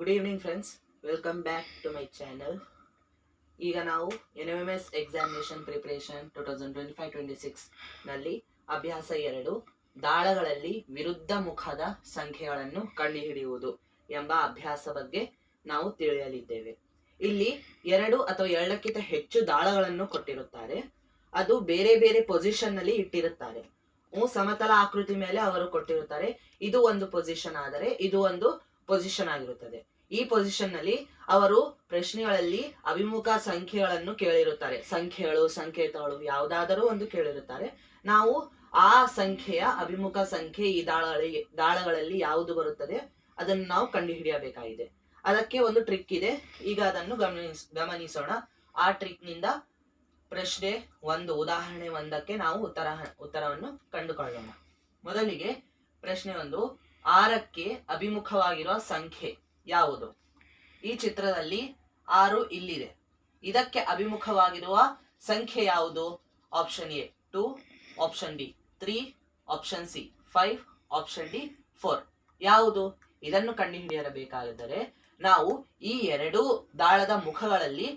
Good evening friends, welcome back to my channel. ಈಗ ನಾವು NMMS examination preparation 2025-26 ನಲ್ಲಿ ಅಭ್ಯಾಸ 2 ದಾಳಗಳಲ್ಲಿ ವಿರುದ್ಧ ಮುಖದ ಸಂಖ್ಯೆಗಳನ್ನು ಕಂಡುಹಿಡಿಯುವುದು ಎಂಬ ಅಭ್ಯಾಸ ಬಗ್ಗೆ ನಾವು ತಿಳಿಯಲಿದ್ದೇವೆ. ಇಲ್ಲಿ 2 ಅಥವಾ 2ಕ್ಕಿಂತ ಹೆಚ್ಚು ದಾಳಗಳನ್ನು ಕೊಟ್ಟಿರುತ್ತಾರೆ. ಅದು ಬೇರೆ ಬೇರೆ ಪೊಸಿಷನ್ ನಲ್ಲಿ ಇಟ್ಟಿರುತ್ತಾರೆ. ಸಮತಲ ಆಕೃತಿ ಮೇಲೆ ಅವರು ಕೊಟ್ಟಿರುತ್ತಾರೆ. ಇದು ಒಂದು ಪೊಸಿಷನ್ ಆದರೆ ಇದು ಒಂದು ಪೊಸಿಷನ್ ಆಗಿರುತ್ತದೆ. ಈ ಪೊಸಿಷನ್ ನಲ್ಲಿ ಅವರು ಪ್ರಶ್ನೆಗಳಲ್ಲಿ ಅಭಿಮುಖ ಸಂಖ್ಯೆಗಳನ್ನು ಕೇಳಿರುತ್ತಾರೆ. ಸಂಖ್ಯೆಗಳು, ಸಂಕೇತಗಳು ಯಾವುದಾದರೂ ಒಂದು ಕೇಳಿರುತ್ತಾರೆ. ನಾವು ಆ ಸಂಖ್ಯೆಯ ಅಭಿಮುಖ ಸಂಖ್ಯೆ ಈ ದಾಳಗಳಲ್ಲಿ ಯಾವುದು ಬರುತ್ತದೆ ಅದನ್ನು ನಾವು ಕಂಡುಹಿಡಿಯಬೇಕಾಗಿದೆ. ಅದಕ್ಕೆ ಒಂದು ಟ್ರಿಕ್ ಇದೆ. ಈಗ ಅದನ್ನು ಗಮನಿಸೋಣ. ಆ ಟ್ರಿಕ್ ನಿಂದ ಪ್ರಶ್ನೆ 1 ಉದಾಹರಣೆ 1ಕ್ಕೆ ನಾವು ಉತ್ತರವನ್ನು ಕಂಡುಕೊಳ್ಳೋಣ. ಮೊದಲಿಗೆ ಪ್ರಶ್ನೆ 1, 6ಕ್ಕೆ ಅಭಿಮುಖವಾಗಿರುವ ಸಂಖ್ಯೆ ಯಾವುದು? ಈ ಚಿತ್ರದಲ್ಲಿ 6 ಇಲ್ಲಿದೆ. ಇದಕ್ಕೆ ಅಭಿಮುಖವಾಗಿರುವ ಸಂಖ್ಯೆ ಯಾವುದು? Option A 2, option B 3, option C 5, option D 4. ಯಾವುದು? ಇದನ್ನು ಕಂಡುಹಿಡಿಯಬೇಕಾದರೆ ನಾವು ಈ 2 ದಾಳದ ಮುಖಗಳಲ್ಲಿ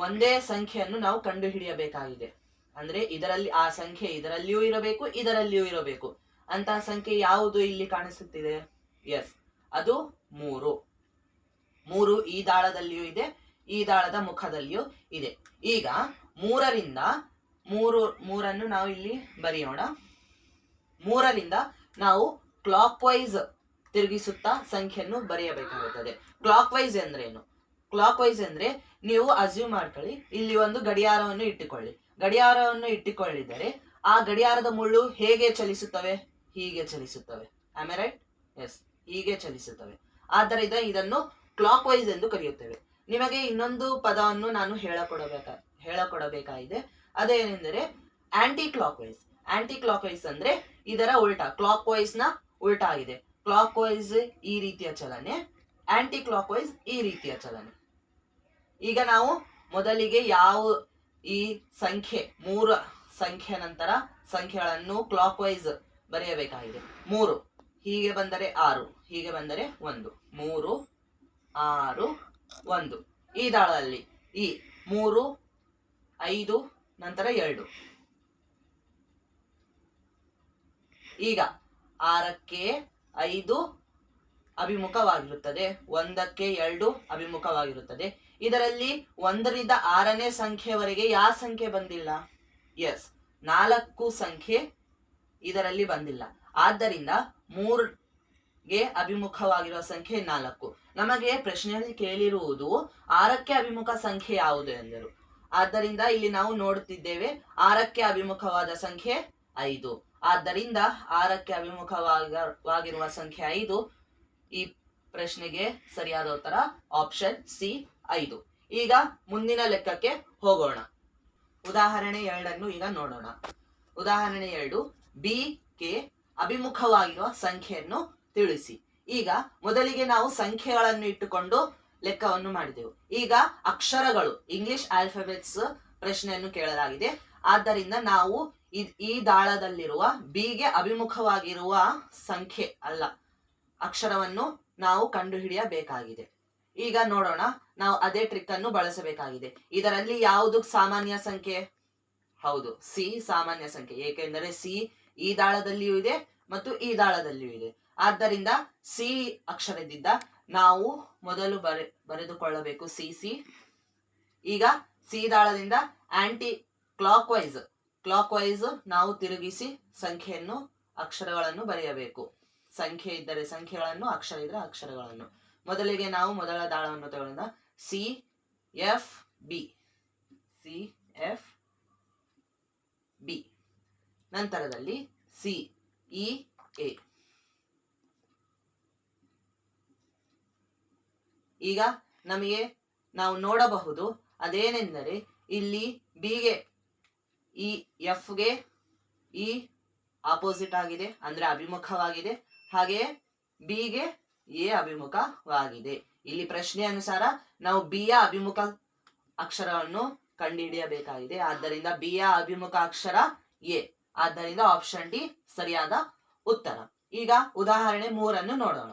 ಒಂದೇ ಸಂಖ್ಯೆಯನ್ನು ನಾವು ಕಂಡುಹಿಡಿಯಬೇಕಾಗಿದೆ. ಅಂದ್ರೆ ಇದರಲ್ಲಿ ಆ ಸಂಖ್ಯೆ ಇದರಲ್ಲಿಯೂ ಇರಬೇಕು, ಇದರಲ್ಲಿಯೂ ಇರಬೇಕು. ಅಂತಹ ಸಂಖ್ಯೆ ಯಾವುದು ಇಲ್ಲಿ ಕಾಣಿಸುತ್ತಿದೆ? ಎಸ್, ಅದು 3 ಈ ದಾಳದಲ್ಲಿಯೂ ಇದೆ, ಈ ದಾಳದ ಮುಖದಲ್ಲಿಯೂ ಇದೆ. ಈಗ 3ರಿಂದ ಮೂರನ್ನು ನಾವು ಇಲ್ಲಿ ಬರೆಯೋಣ. 3ರಿಂದ ನಾವು ಕ್ಲಾಕ್ ವೈಸ್ ತಿರುಗಿಸುತ್ತಾ ಸಂಖ್ಯೆಯನ್ನು ಬರೆಯಬೇಕಾಗುತ್ತದೆ. ಕ್ಲಾಕ್ ವೈಸ್ ಎಂದ್ರೇನು? ಕ್ಲಾಕ್ ವೈಸ್ ಅಂದ್ರೆ ನೀವು ಅಸ್ಯೂಮ್ ಮಾಡ್ಕೊಳ್ಳಿ, ಇಲ್ಲಿ ಒಂದು ಗಡಿಯಾರವನ್ನು ಇಟ್ಟುಕೊಳ್ಳಿ. ಗಡಿಯಾರವನ್ನು ಇಟ್ಟುಕೊಳ್ಳಿದರೆ ಆ ಗಡಿಯಾರದ ಮುಳ್ಳು ಹೇಗೆ ಚಲಿಸುತ್ತವೆ? ಹೀಗೆ ಚಲಿಸುತ್ತವೆ. Am I right? ಎಸ್, ಹೀಗೆ ಚಲಿಸುತ್ತವೆ. ಆದ್ದರಿಂದ ಇದನ್ನು ಕ್ಲಾಕ್ ವೈಸ್ ಎಂದು ಕರೆಯುತ್ತೇವೆ. ನಿಮಗೆ ಇನ್ನೊಂದು ಪದವನ್ನು ನಾನು ಹೇಳಕೊಡಬೇಕಾಗಿದೆ. ಅದೇನೆಂದರೆ anticlockwise. Aunty clock wise ಅಂದ್ರೆ ಇದರ ಉಲ್ಟಾ. ಕ್ಲಾಕ್ ವೈಸ್ ನ ಉಲ್ಟಾ ಆಗಿದೆ. ಕ್ಲಾಕ್ ವೈಸ್ ಈ ರೀತಿಯ ಚಲನೆ, ಆಂಟಿ ಕ್ಲಾಕ್ ವೈಸ್ ಈ ರೀತಿಯ ಚಲನೆ. ಈಗ ನಾವು ಮೊದಲಿಗೆ ಈ ಸಂಖ್ಯೆ 3 ಸಂಖ್ಯೆ ನಂತರ ಸಂಖ್ಯೆಗಳನ್ನು ಕ್ಲಾಕ್ ವೈಸ್ ಬರೆಯಬೇಕಾಗಿದೆ. 3 ಹೀಗೆ ಬಂದರೆ 6, ಹೀಗೆ ಬಂದರೆ 1. 3, 6, 1. ಈ ದಾಳದಲ್ಲಿ ಈ 3, 5 ನಂತರ 2. ಈಗ 6ಕ್ಕೆ 5 ಅಭಿಮುಖವಾಗಿರುತ್ತದೆ, 1ಕ್ಕೆ 2 ಅಭಿಮುಖವಾಗಿರುತ್ತದೆ. ಇದರಲ್ಲಿ 1ರಿಂದ 6ನೇ ಸಂಖ್ಯೆವರೆಗೆ ಯಾವ ಸಂಖ್ಯೆ ಬಂದಿಲ್ಲ? ಎಸ್, 4 ಸಂಖ್ಯೆ ಇದರಲ್ಲಿ ಬಂದಿಲ್ಲ. ಆದ್ದರಿಂದ 3ಗೆ ಅಭಿಮುಖವಾಗಿರುವ ಸಂಖ್ಯೆ 4. ನಮಗೆ ಪ್ರಶ್ನೆಯಲ್ಲಿ ಕೇಳಿರುವುದು 6ಕ್ಕೆ ಅಭಿಮುಖ ಸಂಖ್ಯೆ ಯಾವುದು ಎಂದರು. ಆದ್ದರಿಂದ ಇಲ್ಲಿ ನಾವು ನೋಡುತ್ತಿದ್ದೇವೆ 6ಕ್ಕೆ ಅಭಿಮುಖವಾದ ಸಂಖ್ಯೆ 5. ಆದ್ದರಿಂದ 6ಕ್ಕೆ ಅಭಿಮುಖವಾಗಿರುವ ಸಂಖ್ಯೆ 5. ಈ ಪ್ರಶ್ನೆಗೆ ಸರಿಯಾದ ಉತ್ತರ ಆಪ್ಷನ್ ಸಿ 5. ಈಗ ಮುಂದಿನ ಲೆಕ್ಕಕ್ಕೆ ಹೋಗೋಣ. ಉದಾಹರಣೆ 2 ಈಗ ನೋಡೋಣ. ಉದಾಹರಣೆ 2, ಬಿ ಗೆ ಅಭಿಮುಖವಾಗಿರುವ ಸಂಖ್ಯೆಯನ್ನು ತಿಳಿಸಿ. ಈಗ ಮೊದಲಿಗೆ ನಾವು ಸಂಖ್ಯೆಗಳನ್ನು ಇಟ್ಟುಕೊಂಡು ಲೆಕ್ಕವನ್ನು ಮಾಡಿದೆವು. ಈಗ ಅಕ್ಷರಗಳು, ಇಂಗ್ಲಿಷ್ ಆಲ್ಫಾಬೆಟ್ಸ್ ಪ್ರಶ್ನೆಯನ್ನು ಕೇಳಲಾಗಿದೆ. ಆದ್ದರಿಂದ ನಾವು ಈ ದಾಳದಲ್ಲಿರುವ ಬಿಗೆ ಅಭಿಮುಖವಾಗಿರುವ ಸಂಖ್ಯೆ ಅಲ್ಲ, ಅಕ್ಷರವನ್ನು ನಾವು ಕಂಡುಹಿಡಿಯಬೇಕಾಗಿದೆ. ಈಗ ನೋಡೋಣ. ನಾವು ಅದೇ ಟ್ರಿಕ್ ಅನ್ನು ಬಳಸಬೇಕಾಗಿದೆ. ಇದರಲ್ಲಿ ಯಾವುದು ಸಾಮಾನ್ಯ ಸಂಖ್ಯೆ? ಹೌದು, ಸಿ ಸಾಮಾನ್ಯ ಸಂಖ್ಯೆ. ಏಕೆಂದರೆ ಸಿ ಈ ದಾಳದಲ್ಲಿಯೂ ಇದೆ ಮತ್ತು ಈ ದಾಳದಲ್ಲಿಯೂ ಇದೆ. ಆದ್ದರಿಂದ ಸಿ ಅಕ್ಷರದಿಂದ ನಾವು ಮೊದಲು ಬರೆದುಕೊಳ್ಳಬೇಕು ಸಿ. ಈಗ ಸಿ ದಾಳದಿಂದ ಆಂಟಿ ಕ್ಲಾಕ್ ವೈಸ್ ನಾವು ತಿರುಗಿಸಿ ಅಕ್ಷರಗಳನ್ನು ಬರೆಯಬೇಕು. ಸಂಖ್ಯೆ ಇದ್ದರೆ ಸಂಖ್ಯೆಗಳನ್ನು, ಅಕ್ಷರ ಇದ್ದರೆ ಅಕ್ಷರಗಳನ್ನು. ಮೊದಲಿಗೆ ನಾವು ಮೊದಲ ದಾಳವನ್ನು ತಗೊಳ್ಳೋಣ. ಸಿ ಎಫ್ ಬಿ, ನಂತರದಲ್ಲಿ ಸಿ ಇ ಎ. ಈಗ ನಾವು ನೋಡಬಹುದು ಅದೇನೆಂದರೆ ಇಲ್ಲಿ ಬಿಗೆ ಈ ಎಫ್ ಗೆ ಈ ಆಪೋಸಿಟ್ ಆಗಿದೆ, ಅಂದ್ರೆ ಅಭಿಮುಖವಾಗಿದೆ. ಹಾಗೆ ಬಿಗೆ ಎ ಅಭಿಮುಖವಾಗಿದೆ. ಇಲ್ಲಿ ಪ್ರಶ್ನೆ ಅನುಸಾರ ನಾವು ಬಿಯ ಅಭಿಮುಖ ಅಕ್ಷರವನ್ನು ಕಂಡುಹಿಡಿಯಬೇಕಾಗಿದೆ. ಆದ್ದರಿಂದ ಬಿಯ ಅಭಿಮುಖ ಅಕ್ಷರ ಎ. ಆದ್ದರಿಂದ ಆಪ್ಷನ್ ಡಿ ಸರಿಯಾದ ಉತ್ತರ. ಈಗ ಉದಾಹರಣೆ 3 ನೋಡೋಣ.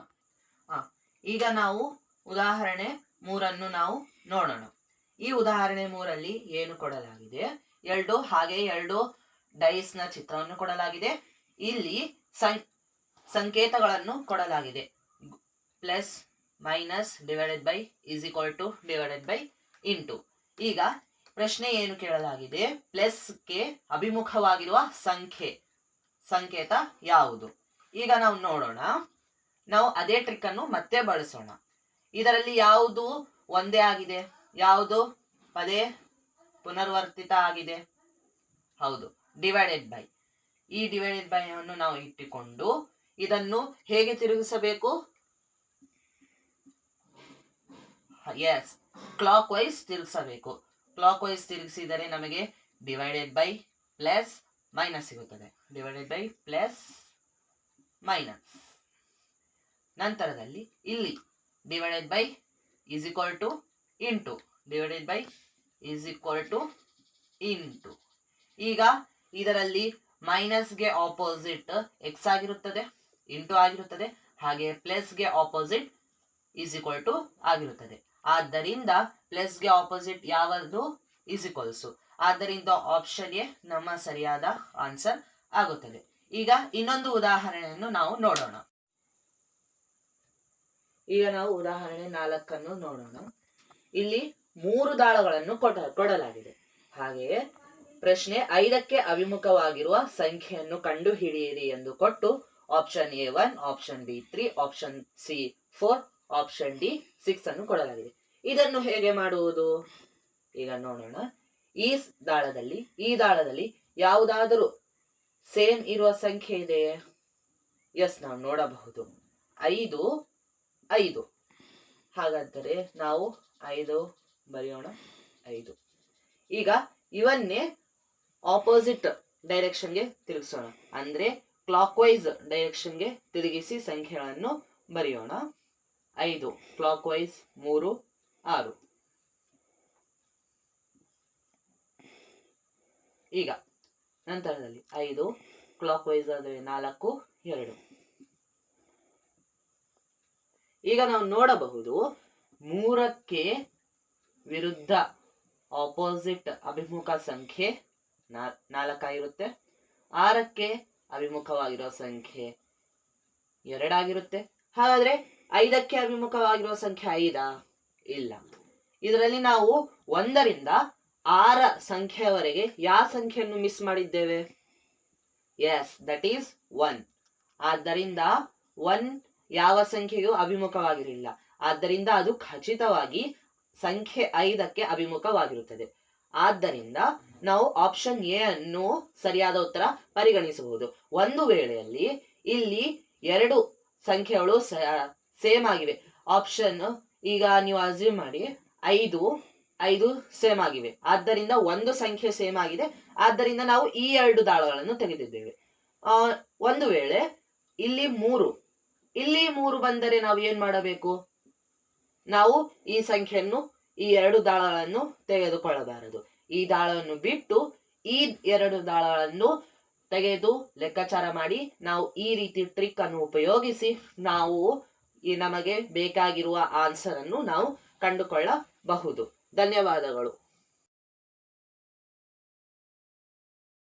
ಈಗ ನಾವು ಉದಾಹರಣೆ 3 ನಾವು ನೋಡೋಣ. ಈ ಉದಾಹರಣೆ 3 ಏನು ಕೊಡಲಾಗಿದೆ? ಎರಡು ಡೈಸ್ ನ ಚಿತ್ರವನ್ನು ಕೊಡಲಾಗಿದೆ. ಇಲ್ಲಿ ಸಂಕೇತಗಳನ್ನು ಕೊಡಲಾಗಿದೆ. Plus, minus, divided by, is equal to, divided by, into. ಈಗ ಪ್ರಶ್ನೆ ಏನು ಕೇಳಲಾಗಿದೆ? ಪ್ಲಸ್ಗೆ ಅಭಿಮುಖವಾಗಿರುವ ಸಂಕೇತ ಯಾವುದು? ಈಗ ನಾವು ನೋಡೋಣ. ನಾವು ಅದೇ ಟ್ರಿಕ್ ಅನ್ನು ಮತ್ತೆ ಬಳಸೋಣ. ಇದರಲ್ಲಿ ಯಾವುದು ಒಂದೇ ಆಗಿದೆ? ಯಾವುದು ಪದೇ ಪುನರ್ವರ್ತಿತ ಆಗಿದೆ? ಹೌದು, ಡಿವೈಡೆಡ್ ಬೈ. ಈ ಡಿವೈಡೆಡ್ ಬೈ ಅನ್ನು ನಾವು ಇಟ್ಟುಕೊಂಡು ಇದನ್ನು ಹೇಗೆ ತಿರುಗಿಸಬೇಕು? ಎಸ್, ಕ್ಲಾಕ್ ವೈಸ್ ತಿರುಗಿಸಬೇಕು. ಕ್ಲಾಕ್ ವೈಸ್ ತಿರುಗಿಸಿದರೆ ನಮಗೆ ಡಿವೈಡೆಡ್ ಬೈ ಪ್ಲಸ್ ಮೈನಸ್ ಸಿಗುತ್ತದೆ. Divided by plus minus. ನಂತರದಲ್ಲಿ ಇಲ್ಲಿ divided by is equal two into. Divided by is equal two into. ಈಗ ಇದರಲ್ಲಿ ಮೈನಸ್ಗೆ ಆಪೋಸಿಟ್ ಎಕ್ಸ್ ಆಗಿರುತ್ತದೆ, ಇಂಟು ಆಗಿರುತ್ತದೆ. ಹಾಗೆ ಪ್ಲಸ್ಗೆ ಆಪೋಸಿಟ್ ಈಸ್ ಈಕ್ವಲ್ ಟು ಆಗಿರುತ್ತದೆ. ಆದ್ದರಿಂದ ಪ್ಲಸ್ಗೆ ಆಪೋಸಿಟ್ ಯಾವುದು? ಈಸ್ ಈಕ್ವಲ್ಸು. ಆದ್ದರಿಂದ ಆಪ್ಷನ್ ಎ ನಮ್ಮ ಸರಿಯಾದ ಆನ್ಸರ್ ಆಗುತ್ತದೆ. ಈಗ ಇನ್ನೊಂದು ಉದಾಹರಣೆಯನ್ನು ನಾವು ನೋಡೋಣ. ಈಗ ನಾವು ಉದಾಹರಣೆ 4 ನೋಡೋಣ. ಇಲ್ಲಿ 3 ದಾಳಗಳನ್ನು ಕೊಡಲಾಗಿದೆ. ಹಾಗೆಯೇ ಪ್ರಶ್ನೆ 5ಕ್ಕೆ ಅಭಿಮುಖವಾಗಿರುವ ಸಂಖ್ಯೆಯನ್ನು ಕಂಡು ಹಿಡಿಯಿರಿ ಎಂದು ಕೊಟ್ಟು option A 1, option B 3, option C 4, option D 6 ಅನ್ನು ಕೊಡಲಾಗಿದೆ. ಇದನ್ನು ಹೇಗೆ ಮಾಡುವುದು? ಈಗ ನೋಡೋಣ. ಈ ದಾಳದಲ್ಲಿ ಯಾವುದಾದರೂ ಸೇಮ್ ಇರುವ ಸಂಖ್ಯೆ ಇದೆಯೇ? ಎಸ್, ನಾವು ನೋಡಬಹುದು. 5. ಹಾಗಾದರೆ ನಾವು 5 ಬರೆಯೋಣ. 5. ಈಗ ಇವನ್ನೇ ಆಪೋಸಿಟ್ ಡೈರೆಕ್ಷನ್ಗೆ ತಿರುಗಿಸೋಣ. ಅಂದ್ರೆ ಕ್ಲಾಕ್ ವೈಸ್ ಡೈರೆಕ್ಷನ್ಗೆ ತಿರುಗಿಸಿ ಸಂಖ್ಯೆಗಳನ್ನು ಬರೆಯೋಣ. 5 ಕ್ಲಾಕ್ ವೈಸ್ 3, 6. ಈಗ ನಂತರದಲ್ಲಿ 5 ಕ್ಲಾಕ್ ವೈಸ್ ಆದರೆ 4, 2. ಈಗ ನಾವು ನೋಡಬಹುದು 3ಕ್ಕೆ ವಿರುದ್ಧ ಆಪೋಸಿಟ್ ಅಭಿಮುಖ ಸಂಖ್ಯೆ 4 ಆಗಿರುತ್ತೆ. 6ಕ್ಕೆ ಅಭಿಮುಖವಾಗಿರೋ ಸಂಖ್ಯೆ 2 ಆಗಿರುತ್ತೆ. ಹಾಗಾದ್ರೆ 5ಕ್ಕೆ ಅಭಿಮುಖವಾಗಿರುವ ಸಂಖ್ಯೆ 5? ಇಲ್ಲ. ಇದರಲ್ಲಿ ನಾವು 1ರಿಂದ 6 ಸಂಖ್ಯೆಯವರೆಗೆ ಯಾವ ಸಂಖ್ಯೆಯನ್ನು ಮಿಸ್ ಮಾಡಿದ್ದೇವೆ? Yes, that is 1. ಆದ್ದರಿಂದ 1 ಯಾವ ಸಂಖ್ಯೆಯೂ ಅಭಿಮುಖವಾಗಿರಲಿಲ್ಲ. ಆದ್ದರಿಂದ ಅದು ಖಚಿತವಾಗಿ ಸಂಖ್ಯೆ 5ಕ್ಕೆ ಅಭಿಮುಖವಾಗಿರುತ್ತದೆ. ಆದ್ದರಿಂದ ನಾವು ಆಪ್ಷನ್ ಎ ಅನ್ನು ಸರಿಯಾದ ಉತ್ತರ ಪರಿಗಣಿಸಬಹುದು. ಒಂದು ವೇಳೆಯಲ್ಲಿ ಇಲ್ಲಿ 2 ಸಂಖ್ಯೆಗಳು ಸೇಮ್ ಆಗಿವೆ. ಆಪ್ಷನ್ ಈಗ ನೀವು ಅಸ್ಯೂಮ್ ಮಾಡಿ 5 ಸೇಮ್ ಆಗಿವೆ. ಆದ್ದರಿಂದ ಒಂದು ಸಂಖ್ಯೆ ಸೇಮ್ ಆಗಿದೆ. ಆದ್ದರಿಂದ ನಾವು ಈ 2 ದಾಳಗಳನ್ನು ತೆಗೆದಿದ್ದೇವೆ. ಒಂದು ವೇಳೆ ಇಲ್ಲಿ 3 ಬಂದರೆ ನಾವು ಏನ್ ಮಾಡಬೇಕು? ನಾವು ಈ ಸಂಖ್ಯೆಯನ್ನು ಈ 2 ದಾಳಗಳನ್ನು ತೆಗೆದುಕೊಳ್ಳಬಾರದು. ಈ ದಾಳವನ್ನು ಬಿಟ್ಟು ಈ 2 ದಾಳಗಳನ್ನು ತೆಗೆದು ಲೆಕ್ಕಾಚಾರ ಮಾಡಿ ನಾವು ಈ ರೀತಿ ಟ್ರಿಕ್ ಅನ್ನು ಉಪಯೋಗಿಸಿ ನಾವು ನಮಗೆ ಬೇಕಾಗಿರುವ ಆನ್ಸರ್ ಅನ್ನು ನಾವು ಕಂಡುಕೊಳ್ಳಬಹುದು. ಧನ್ಯವಾದಗಳು.